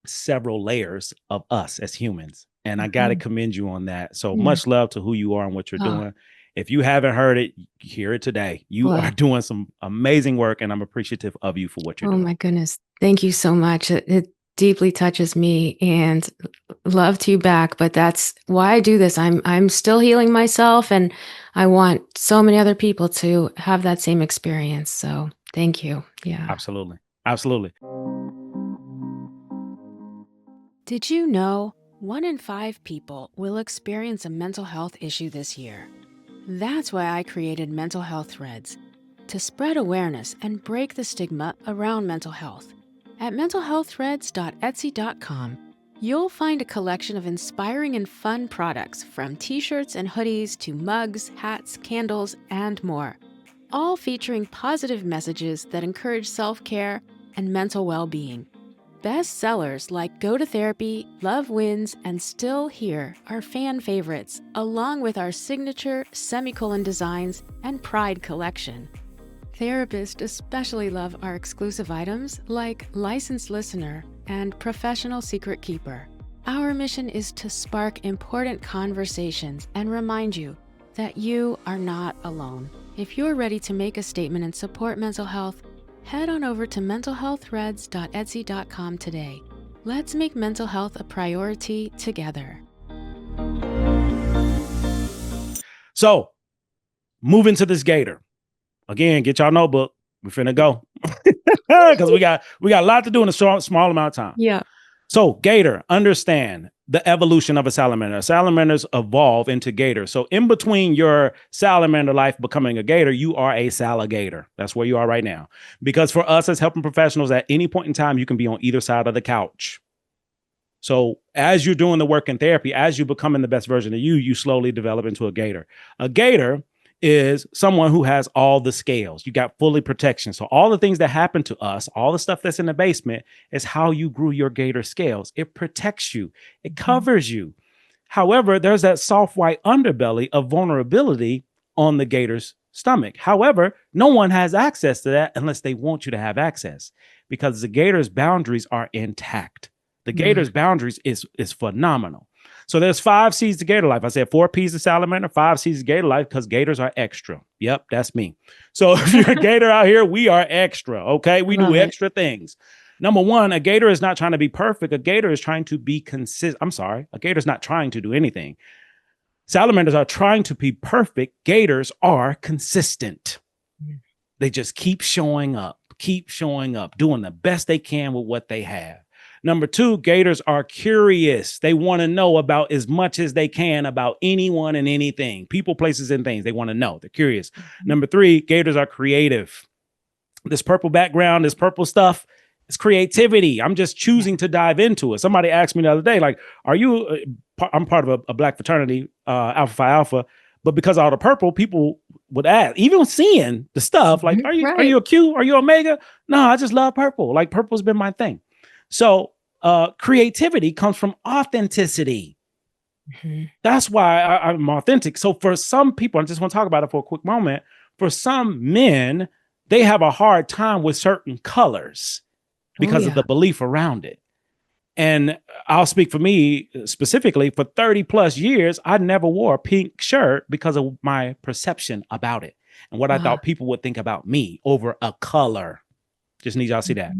several layers of us as humans. And I got to commend you on that. So much love to who you are and what you're doing. If you haven't heard it, hear it today. You are doing some amazing work, and I'm appreciative of you for what you're doing. Oh my goodness. Thank you so much. It deeply touches me, and love to you back. But that's why I do this. I'm still healing myself, and I want so many other people to have that same experience. So thank you. Yeah. Absolutely. Absolutely. Did you know 1 in 5 people will experience a mental health issue this year? That's why I created Mental Health Threads, to spread awareness and break the stigma around mental health. At mentalhealththreads.etsy.com, you'll find a collection of inspiring and fun products, from t-shirts and hoodies to mugs, hats, candles, and more, all featuring positive messages that encourage self-care and mental well-being. Best sellers like Go to Therapy, Love Wins, and Still Here are fan favorites, along with our signature semicolon designs and Pride collection. Therapists especially love our exclusive items like Licensed Listener and Professional Secret Keeper. Our mission is to spark important conversations and remind you that you are not alone. If you're ready to make a statement and support mental health, head on over to mentalhealththreads.etsy.com today. Let's make mental health a priority together. So, moving to this Gator. Again, get y'all notebook. We're finna go. Because we got a lot to do in a small amount of time. Yeah. So, Gator, understand the evolution of a salamander. Salamanders evolve into gators. So in between your salamander life becoming a gator, you are a saligator. That's where you are right now. Because for us as helping professionals, at any point in time, you can be on either side of the couch. So as you're doing the work in therapy, as you becoming the best version of you, you slowly develop into a gator. A gator is someone who has all the scales. You got fully protection. So all the things that happen to us, all the stuff that's in the basement, is how you grew your gator scales. It protects you. It covers you. However, there's that soft white underbelly of vulnerability on the gator's stomach. However, no one has access to that unless they want you to have access, because the gator's boundaries are intact. The gator's boundaries is phenomenal. So there's 5 C's to gator life. I said 4 P's to salamander, 5 C's to gator life, because gators are extra. Yep, that's me. So if you're a gator out here, we are extra, okay? We do extra things. Number 1, a gator is not trying to be perfect. A gator is trying to be consistent. I'm sorry, a gator is not trying to do anything. Salamanders are trying to be perfect. Gators are consistent. They just keep showing up, doing the best they can with what they have. Number 2, gators are curious. They want to know about as much as they can about anyone and anything, people, places, and things. They want to know. They're curious. Number 3, gators are creative. This purple background, this purple stuff, it's creativity. I'm just choosing to dive into it. Somebody asked me the other day, like, are you, I'm part of a black fraternity, Alpha Phi Alpha, But because of all the purple, people would ask, even seeing the stuff, like, are you a Q? Are you Omega? No, I just love purple. Like purple's been my thing. So creativity comes from authenticity. Mm-hmm. That's why I'm authentic. So for some people, I just want to talk about it for a quick moment. For some men, they have a hard time with certain colors because of the belief around it. And I'll speak for me specifically. For 30 plus years, I never wore a pink shirt because of my perception about it and what I thought people would think about me over a color. Just need y'all to see that.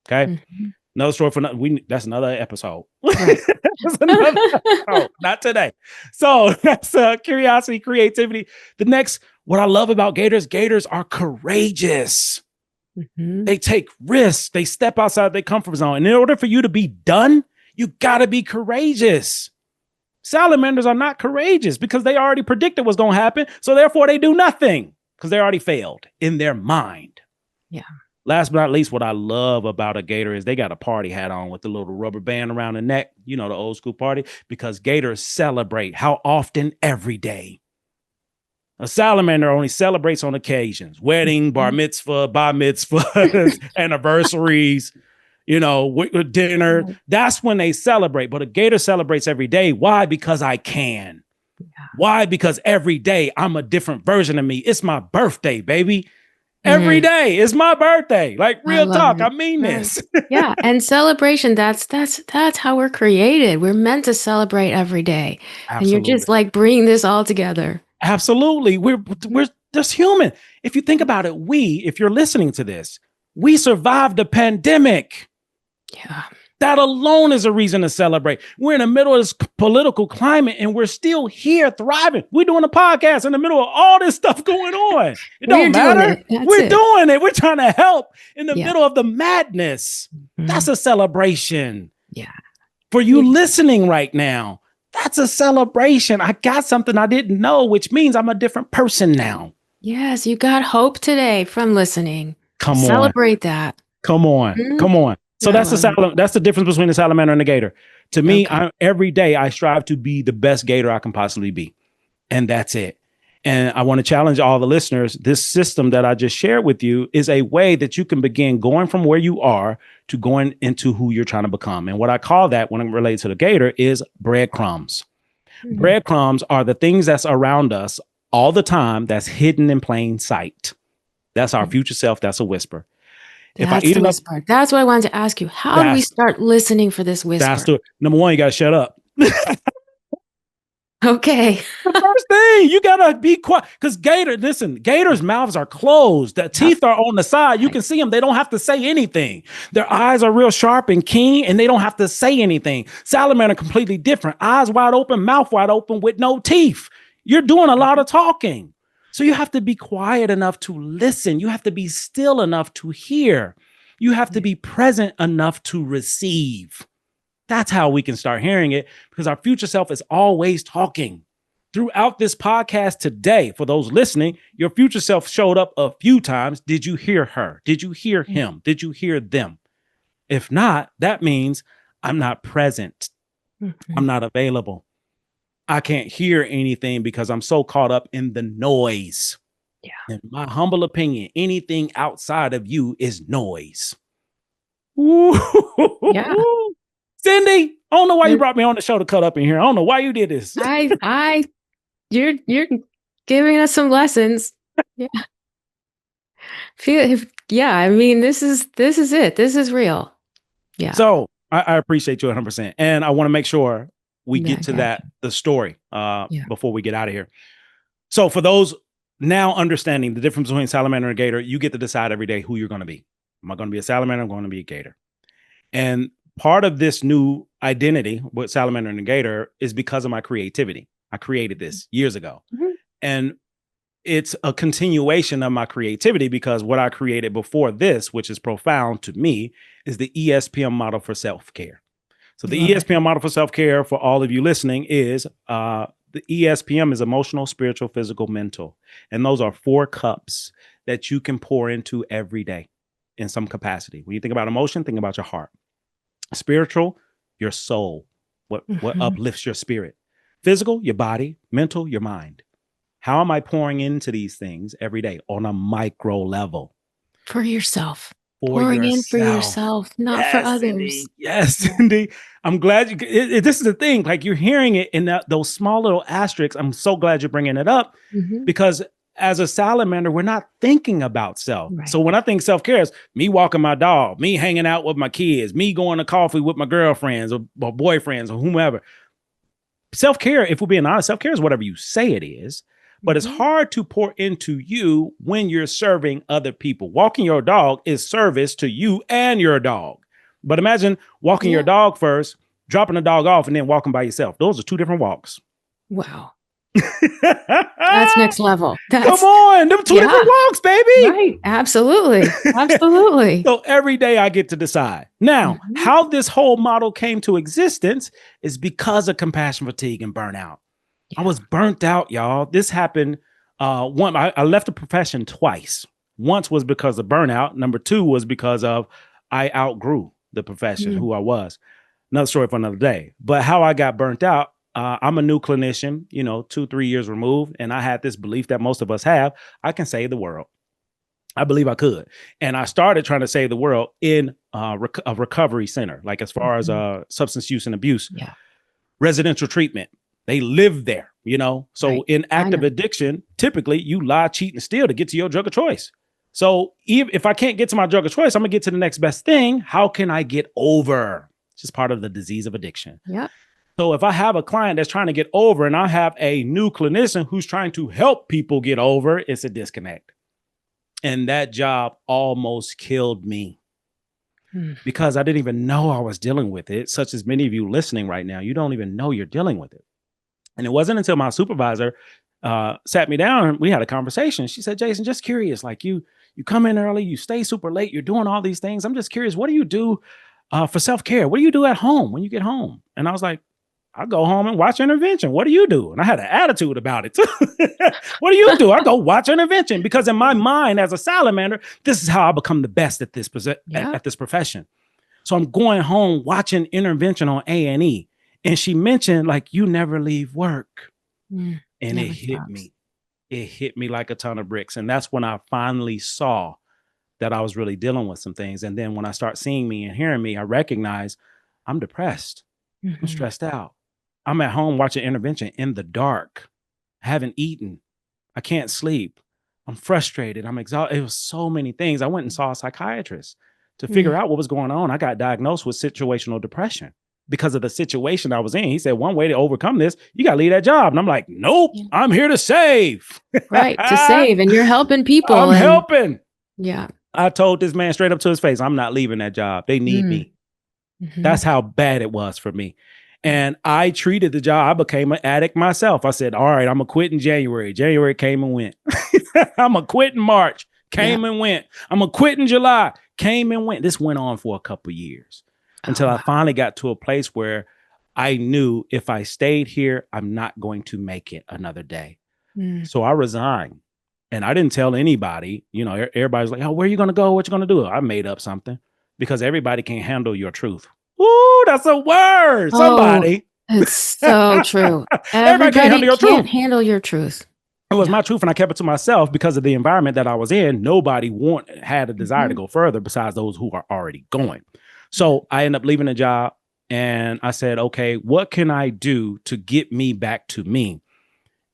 Okay. Mm-hmm. Another story for nothing. That's another episode. Right. That's another episode. Not today. So that's curiosity, creativity. The next, what I love about Gators are courageous. Mm-hmm. They take risks. They step outside their comfort zone. And in order for you to be done, you got to be courageous. Salamanders are not courageous because they already predicted what's going to happen. So therefore they do nothing because they already failed in their mind. Yeah. Last but not least, what I love about a Gator is they got a party hat on with the little rubber band around the neck, you know, the old school party, because Gators celebrate. How often? Every day. A salamander only celebrates on occasions, wedding, bar mitzvah, anniversaries, you know, dinner. That's when they celebrate. But a Gator celebrates every day. Why? Because I can. Yeah. Why? Because every day I'm a different version of me. It's my birthday, baby. Every day is my birthday. Like real talk. I mean this. Yeah. And celebration, that's how we're created. We're meant to celebrate every day. Absolutely. And you're just like bringing this all together. Absolutely. We're just human. If you think about it, if you're listening to this, we survived the pandemic. Yeah. That alone is a reason to celebrate. We're in the middle of this political climate and we're still here thriving. We're doing a podcast in the middle of all this stuff going on. It don't matter. We're doing it. We're trying to help in the middle of the madness. Mm-hmm. That's a celebration. Yeah. For you listening right now, that's a celebration. I got something I didn't know, which means I'm a different person now. Yes, you got hope today from listening. Come on. Celebrate that. Come on. Mm-hmm. Come on. So that's the difference between the salamander and the Gator. To me, every day I strive to be the best Gator I can possibly be. And that's it. And I want to challenge all the listeners. This system that I just shared with you is a way that you can begin going from where you are to going into who you're trying to become. And what I call that when it relates to the Gator is breadcrumbs. Mm-hmm. Breadcrumbs are the things that's around us all the time that's hidden in plain sight. That's our future self. That's a whisper. That's the whisper. That's what I wanted to ask you. How do we start listening for this whisper? Number one, you got to shut up. Okay. The first thing, you got to be quiet. Because Gators' mouths are closed. The teeth are on the side. You can see them. They don't have to say anything. Their eyes are real sharp and keen, and they don't have to say anything. Salamander completely different. Eyes wide open, mouth wide open with no teeth. You're doing a lot of talking. So you have to be quiet enough to listen. You have to be still enough to hear. You have to be present enough to receive. That's how we can start hearing it, because our future self is always talking. Throughout this podcast today, for those listening, your future self showed up a few times. Did you hear her? Did you hear him? Did you hear them? If not, that means I'm not present. Mm-hmm. I'm not available. I can't hear anything because I'm so caught up in the noise. Yeah. In my humble opinion, anything outside of you is noise. Ooh. Yeah. Sindee, I don't know why you brought me on the show to cut up in here. I don't know why you did this. You're giving us some lessons. Yeah. I mean, this is it. This is real. Yeah. So I appreciate you 100%. And I want to make sure we get to the story before we get out of here. So for those now understanding the difference between salamander and Gator, you get to decide every day who you're going to be. Am I going to be a salamander? I'm going to be a Gator. And part of this new identity with salamander and Gator is because of my creativity. I created this years ago. Mm-hmm. And it's a continuation of my creativity, because what I created before this, which is profound to me, is the ESPM model for self-care. So the ESPM model for self-care, for all of you listening, is the ESPM is emotional, spiritual, physical, mental. And those are 4 cups that you can pour into every day in some capacity. When you think about emotion, think about your heart. Spiritual, your soul, what uplifts your spirit. Physical, your body. Mental, your mind. How am I pouring into these things every day on a micro level? For yourself. For Pouring in for yourself. yourself, not for Yes, others. Sindee. Yes, Yeah. Sindee. I'm glad this is the thing. Like, you're hearing it in those small little asterisks. I'm so glad you're bringing it up Mhm. because as a salamander, we're not thinking about self. Right. So when I think self-care is me walking my dog, me hanging out with my kids, me going to coffee with my girlfriends or boyfriends or whomever. Self-care, if we're being honest, self-care is whatever you say it is. But it's hard to pour into you when you're serving other people. Walking your dog is service to you and your dog. But imagine walking your dog first, dropping the dog off, and then walking by yourself. Those are two different walks. Wow. That's next level. Come on, them two different walks, baby. Right. Absolutely. Absolutely. So every day I get to decide. Now, how this whole model came to existence is because of compassion fatigue and burnout. I was burnt out, y'all. This happened. I left the profession twice. Once was because of burnout. Number two was because of I outgrew the profession, who I was. Another story for another day. But how I got burnt out, I'm a new clinician, 2-3 years removed. And I had this belief that most of us have, I can save the world. I believe I could. And I started trying to save the world in a recovery center, like as far as substance use and abuse, residential treatment. They live there, So in active addiction, typically you lie, cheat, and steal to get to your drug of choice. So if I can't get to my drug of choice, I'm gonna get to the next best thing. How can I get over? It's just part of the disease of addiction. Yeah. So if I have a client that's trying to get over and I have a new clinician who's trying to help people get over, it's a disconnect. And that job almost killed me because I didn't even know I was dealing with it. Such as many of you listening right now, you don't even know you're dealing with it. And it wasn't until my supervisor sat me down and we had a conversation. She said, Jason, just curious, like you come in early, you stay super late, you're doing all these things. I'm just curious, what do you do for self-care? What do you do at home when you get home? And I was like, I go home and watch Intervention. What do you do? And I had an attitude about it too. What do you do? I go watch Intervention because in my mind as a salamander, this is how I become the best at this at this profession. So I'm going home watching Intervention on A&E. And she mentioned, like, you never leave work. And it hit me. It hit me like a ton of bricks. And that's when I finally saw that I was really dealing with some things. And then when I start seeing me and hearing me, I recognize I'm depressed. I'm stressed out. I'm at home watching Intervention in the dark. I haven't eaten. I can't sleep. I'm frustrated. I'm exhausted. It was so many things. I went and saw a psychiatrist to figure out what was going on. I got diagnosed with situational depression. Because of the situation I was in. He said, one way to overcome this, you got to leave that job. And I'm like, nope, I'm here to save. Right, to save. And you're helping people. I'm helping. Yeah. I told this man straight up to his face, I'm not leaving that job. They need me. That's how bad it was for me. And I treated the job. I became an addict myself. I said, all right, I'm going to quit in January. January came and went. I'm going to quit in March. Came and went. I'm going to quit in July. Came and went. This went on for a couple of years. Until I finally got to a place where I knew if I stayed here, I'm not going to make it another day. So I resigned and I didn't tell anybody, everybody's like, oh, where are you going to go? What you going to do? I made up something because everybody can't handle your truth. Ooh, that's a word. Somebody. It's so true. Everybody can't handle your truth. It was my truth. And I kept it to myself because of the environment that I was in. Nobody had a desire to go further besides those who are already going. So I ended up leaving the job and I said, okay, what can I do to get me back to me?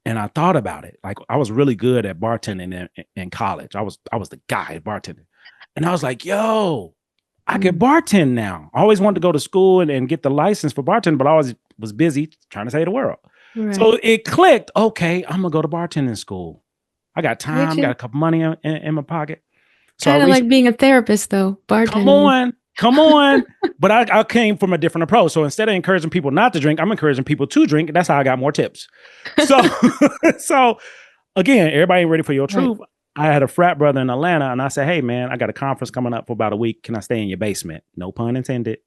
And I thought about it. Like I was really good at bartending in college. I was the guy at bartending. And I was like, yo, I can bartend now. I always wanted to go to school and get the license for bartending, but I always was busy trying to save the world. Right. So it clicked. Okay, I'm going to go to bartending school. I got time, got a couple money in my pocket. So kind of like being a therapist though, bartending. Come on. But I came from a different approach. So instead of encouraging people not to drink, I'm encouraging people to drink. That's how I got more tips. So again, everybody ain't ready for your truth. Right. I had a frat brother in Atlanta and I said, hey man, I got a conference coming up for about a week. Can I stay in your basement? No pun intended.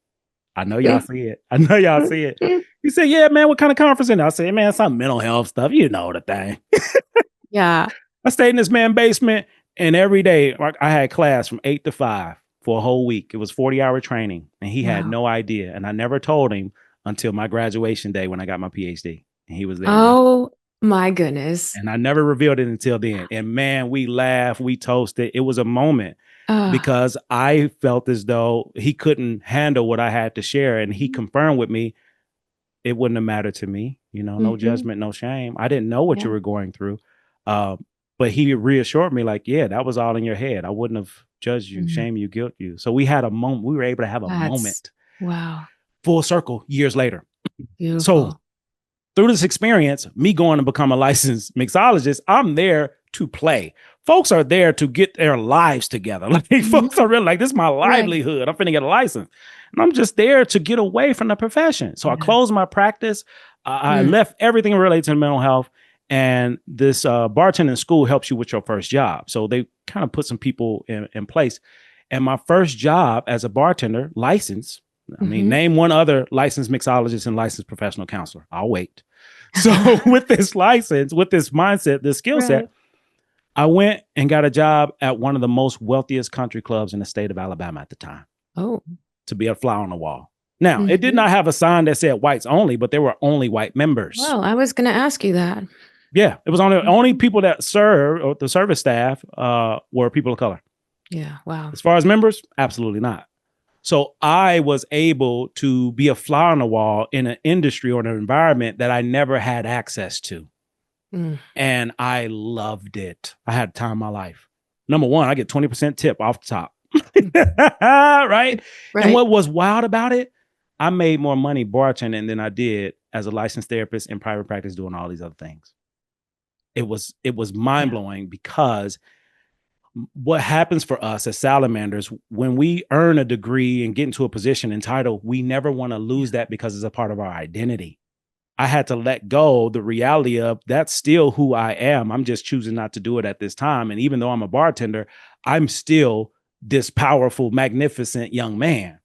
I know y'all see it. He said, yeah, man, what kind of conference? And I said, man, some mental health stuff. You know the thing. Yeah. I stayed in this man's basement and every day I had class from 8 to 5. For a whole week. It was 40-hour training and he had no idea. And I never told him until my graduation day when I got my PhD and he was there. Oh My goodness. And I never revealed it until then. And man, we laughed, we toasted. It was a moment because I felt as though he couldn't handle what I had to share. And he confirmed with me, it wouldn't have mattered to me, no judgment, no shame. I didn't know what you were going through. But he reassured me like, yeah, that was all in your head. I wouldn't have judged you, shame you, guilt you. So we had a moment, we were able to have a moment. Wow. Full circle years later. Beautiful. So through this experience, me going to become a licensed mixologist, I'm there to play. Folks are there to get their lives together. Like folks are really like, this is my livelihood. I'm finna get a license. And I'm just there to get away from the profession. So I closed my practice. I left everything related to mental health. And this bartending school helps you with your first job. So they kind of put some people in place. And my first job as a bartender, licensed, I mean, name one other licensed mixologist and licensed professional counselor. I'll wait. So with this license, with this mindset, this skill set, I went and got a job at one of the most wealthiest country clubs in the state of Alabama at the time. Oh. To be a fly on the wall. Now, it did not have a sign that said whites only, but there were only white members. Well, I was going to ask you that. Yeah, it was only people that served, or the service staff were people of color. Yeah, wow. As far as members, absolutely not. So I was able to be a fly on the wall in an industry or an environment that I never had access to. And I loved it. I had time of my life. Number one, I get 20% tip off the top. Right? And what was wild about it, I made more money bartending than I did as a licensed therapist in private practice doing all these other things. It was mind-blowing because what happens for us as salamanders, when we earn a degree and get into a position and title, we never want to lose that because it's a part of our identity. I had to let go the reality of that's still who I am. I'm just choosing not to do it at this time. And even though I'm a bartender, I'm still this powerful, magnificent young man.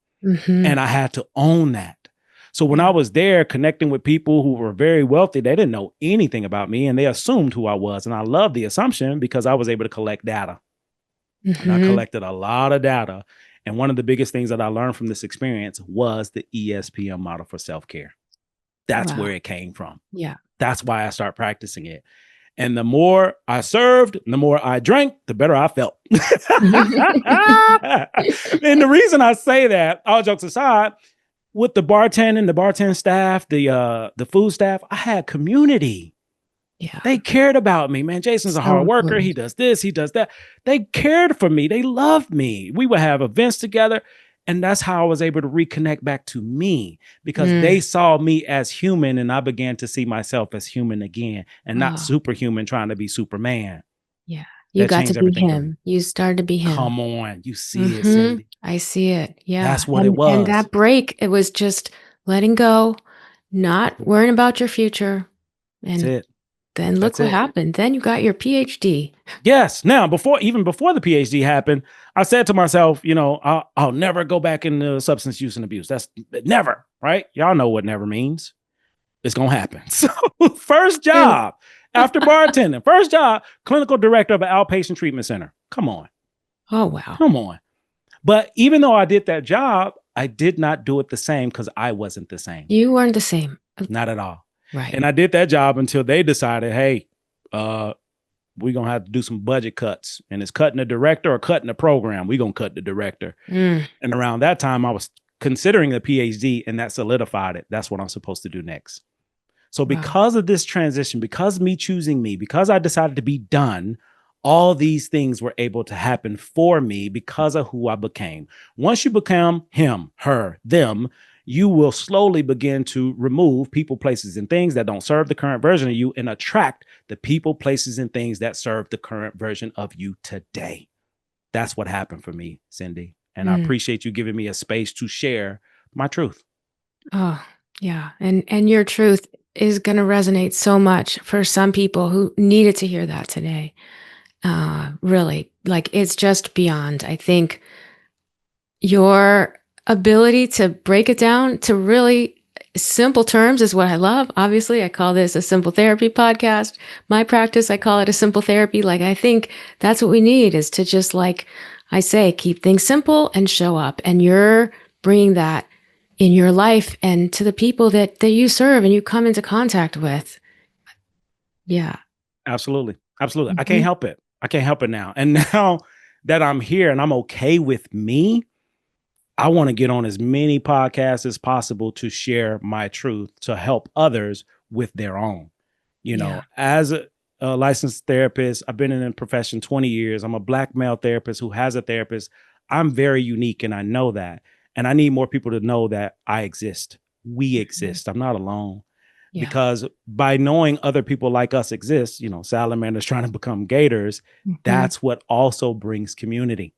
And I had to own that. So when I was there connecting with people who were very wealthy, they didn't know anything about me and they assumed who I was. And I love the assumption because I was able to collect data. And I collected a lot of data. And one of the biggest things that I learned from this experience was the ESPM model for self-care. That's where it came from. Yeah. That's why I started practicing it. And the more I served, the more I drank, the better I felt. And the reason I say that, all jokes aside, with the bartending, the bartending staff, the food staff, I had community. Yeah. They cared about me, man. Jason's a hard worker. Good. He does this, he does that. They cared for me. They loved me. We would have events together. And that's how I was able to reconnect back to me because they saw me as human and I began to see myself as human again and not superhuman trying to be Superman. Yeah. You got to be him. You started to be him. Come on. You see it, Sindee. I see it. Yeah. That's what it was. And that break, it was just letting go, not worrying about your future. And that's it. Then look what happened. Then you got your PhD. Yes. Now, even before the PhD happened, I said to myself, I'll never go back into substance use and abuse. That's never, right? Y'all know what never means. It's going to happen. So first job after bartending, first job, clinical director of an outpatient treatment center. Come on. Oh, wow. Come on. But even though I did that job, I did not do it the same because I wasn't the same. You weren't the same. Not at all. Right. And I did that job until they decided, hey, we're going to have to do some budget cuts. And it's cutting the director or cutting the program. We're going to cut the director. And around that time, I was considering a PhD and that solidified it. That's what I'm supposed to do next. So because of this transition, because me choosing me, because I decided to be done, all these things were able to happen for me because of who I became. Once you become him, her, them, you will slowly begin to remove people, places, and things that don't serve the current version of you and attract the people, places, and things that serve the current version of you today. That's what happened for me, Sindee. And I appreciate you giving me a space to share my truth. Oh, yeah. And your truth is going to resonate so much for some people who needed to hear that today. Really, like it's just beyond. I think your ability to break it down to really simple terms is what I love. Obviously, I call this a simple therapy podcast. My practice, I call it a simple therapy. Like, I think that's what we need is to just, like I say, keep things simple and show up. And you're bringing that in your life and to the people that you serve and you come into contact with. Yeah. Absolutely. Absolutely. I can't Mhm. help it. I can't help it now. And now that I'm here and I'm okay with me, I want to get on as many podcasts as possible to share my truth to help others with their own. Yeah. As a licensed therapist, I've been in the profession 20 years. I'm a Black male therapist who has a therapist. I'm very unique and I know that. And I need more people to know that I exist. We Mhm. exist. I'm not alone. Yeah. Because by knowing other people like us exist, salamanders trying to become gators, Mhm. that's what also brings community.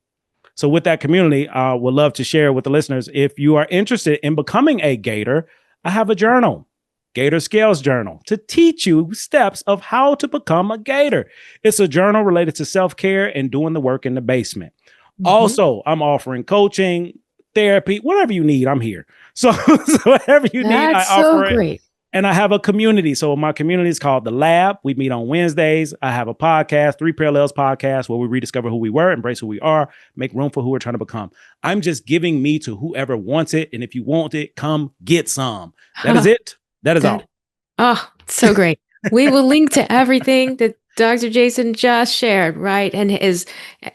So with that community, I would love to share with the listeners. If you are interested in becoming a Gator, I have a journal, Gator Scales Journal, to teach you steps of how to become a Gator. It's a journal related to self-care and doing the work in the basement. Mhm. Also, I'm offering coaching, therapy, whatever you need, I'm here. So whatever you need, I That's so offer it. great. And I have a community. So my community is called The Lab. We meet on Wednesdays. I have a podcast, Three Parallels podcast, where we rediscover who we were, embrace who we are, make room for who we're trying to become. I'm just giving me to whoever wants it. And if you want it, come get some. That is Huh. it. That is That all. Oh, so great. We will link to everything that Dr. Jason just shared, right? And his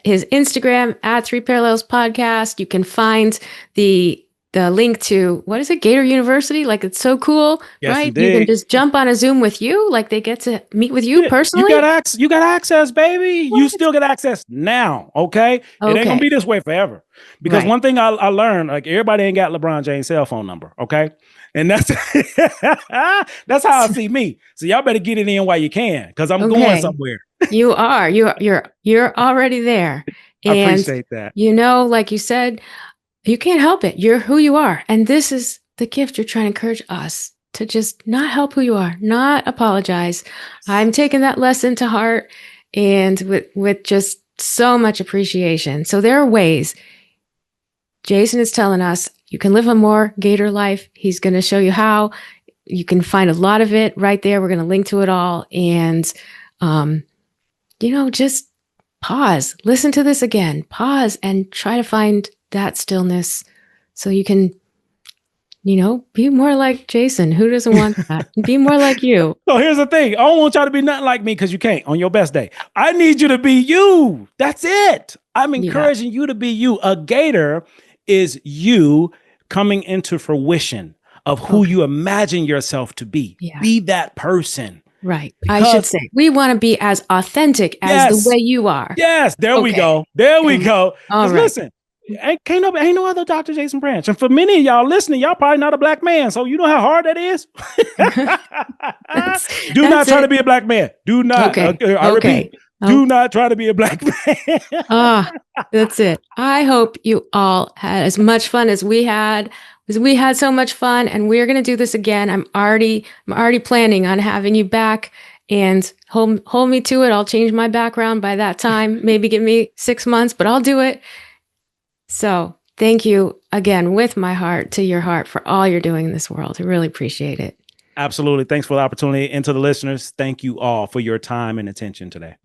Instagram at Three Parallels Podcast. You can find the link to, what is it, Gator University? Like, it's so cool, Yes, right? You can indeed. just jump on a Zoom with you, like they get to meet with you Yeah, you got personally. access. You got access, baby. You What? still get access now. Okay, it ain't gonna Okay, be this way forever. Because right. one thing I learned, like everybody ain't got LeBron James' cell phone number. Okay, and that's that's how I see me. So y'all better get it in while you can, because I'm going Okay. somewhere. You are. You're already there. I And appreciate that. like you said, you can't help it. You're who you are. And this is the gift you're trying to encourage us to just not help who you are, not apologize. I'm taking that lesson to heart and with just so much appreciation. So there are ways Jason is telling us you can live a more Gator life. He's going to show you how. You can find a lot of it right there. We're going to link to it all. And, um, just pause, listen to this again, pause and try to find that stillness so you can, be more like Jason. Who doesn't want that? Be more like you. So here's the thing. I don't want y'all to be nothing like me, because you can't on your best day. I need you to be you. That's it. I'm Yeah. encouraging you to be you. A Gator is you coming into fruition of who Okay. you imagine yourself to be. Yeah. Be that person. Right. I should Because say, we want to be as authentic as the way yes, you are. yes, there we Okay. go. There we go. All Because right. listen, ain't no other Dr. Jason Branch. And for many of y'all listening, y'all probably not a Black man. So you know how hard that is. that's Do not that's try to it. be a Black man. Do not. Okay. I repeat, Okay. do not try to be a Black man. Ah, that's it. I hope you all had as much fun as we had, because we had so much fun, and we're going to do this again. I'm already planning on having you back, and hold me to it. I'll change my background by that time. Maybe give me 6 months, but I'll do it. So thank you again, with my heart to your heart, for all you're doing in this world. I really appreciate it. Absolutely. Thanks for the opportunity. And to the listeners, thank you all for your time and attention today.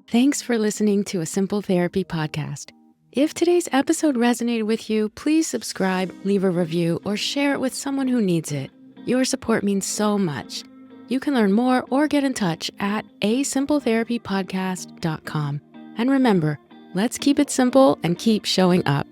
Thanks for listening to A Simple Therapy Podcast. If today's episode resonated with you, please subscribe, leave a review, or share it with someone who needs it. Your support means so much. You can learn more or get in touch at asimpletherapypodcast.com. And remember, let's keep it simple and keep showing up.